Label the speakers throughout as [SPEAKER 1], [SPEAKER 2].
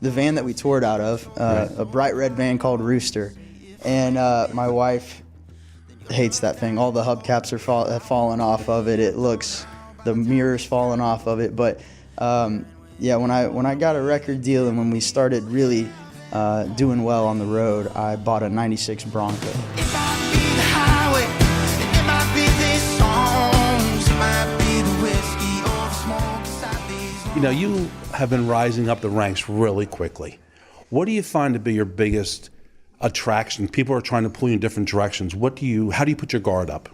[SPEAKER 1] the van that we toured out of, a bright red van called Rooster. And my wife hates that thing. All the hubcaps have fallen off of it. The mirror's fallen off of it. But yeah, when I got a record deal and when we started really doing well on the road, I bought a '96 Bronco.
[SPEAKER 2] You know, you have been rising up the ranks really quickly. What do you find to be your biggest attraction? People are trying to pull you in different directions. How do you put your guard up?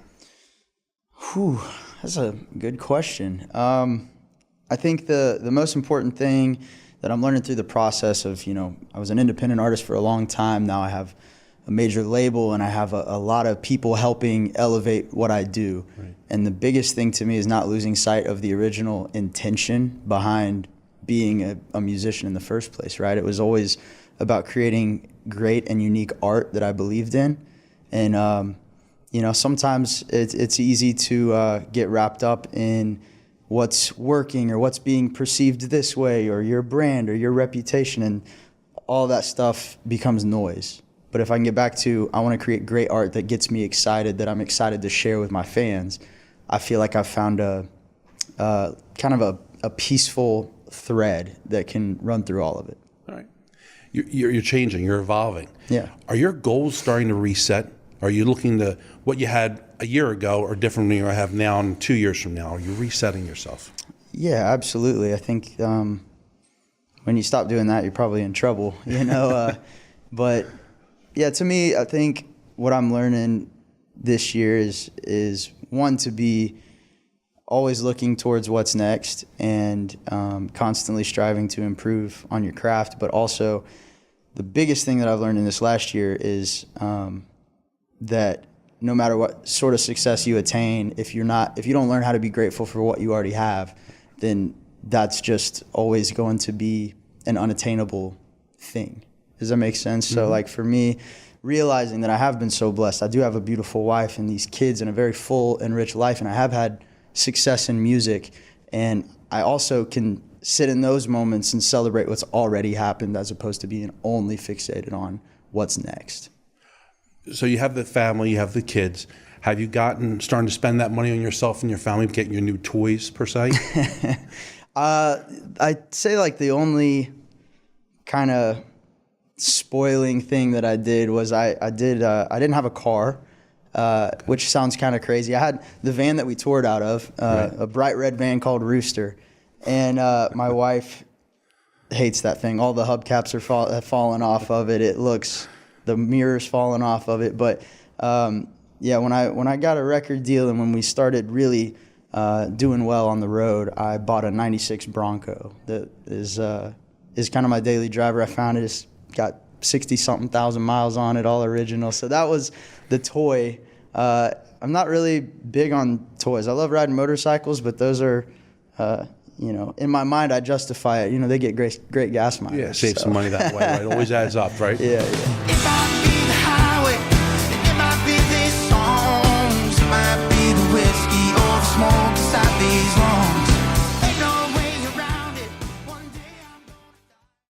[SPEAKER 1] Whew, that's a good question. I think the most important thing that I'm learning through the process of, I was an independent artist for a long time. Now I have a major label and I have a lot of people helping elevate what I do. Right. And the biggest thing to me is not losing sight of the original intention behind being a musician in the first place, right? It was always about creating great and unique art that I believed in. And, sometimes it's easy to get wrapped up in what's working or what's being perceived this way or your brand or your reputation, and all that stuff becomes noise. But if I can get back to, I want to create great art that gets me excited, that I'm excited to share with my fans, I feel like I've found a peaceful thread that can run through all of it.
[SPEAKER 2] All right. You're changing, you're evolving.
[SPEAKER 1] Yeah.
[SPEAKER 2] Are your goals starting to reset? Are you looking to what you had a year ago or different than you have now and 2 years from now? Are you resetting yourself?
[SPEAKER 1] Yeah, absolutely. I think when you stop doing that, you're probably in trouble, But yeah, to me, I think what I'm learning this year is one, to be always looking towards what's next and constantly striving to improve on your craft. But also, the biggest thing that I've learned in this last year is that no matter what sort of success you attain, if you don't learn how to be grateful for what you already have, then that's just always going to be an unattainable thing. Does that make sense? Mm-hmm. So like for me, realizing that I have been so blessed, I do have a beautiful wife and these kids and a very full and rich life, and I have had success in music, and I also can sit in those moments and celebrate what's already happened as opposed to being only fixated on what's next.
[SPEAKER 2] So you have the family, you have the kids. Have you starting to spend that money on yourself and your family, getting your new toys per se?
[SPEAKER 1] I'd say like the only kind of spoiling thing that I did was I didn't have a car, which sounds kind of crazy. I had the van that we toured out of, a bright red van called Rooster, and my wife hates that thing. All the hubcaps have fallen off of it. The mirror's fallen off of it. But yeah, when I got a record deal and when we started really doing well on the road, I bought a '96 Bronco that is kind of my daily driver. I found it. It's got 60-something thousand miles on it, all original. So that was the toy. I'm not really big on toys. I love riding motorcycles, but those are, in my mind, I justify it. They get great gas mileage.
[SPEAKER 2] Yeah, save some money that way, right? It always adds up, right?
[SPEAKER 1] Yeah.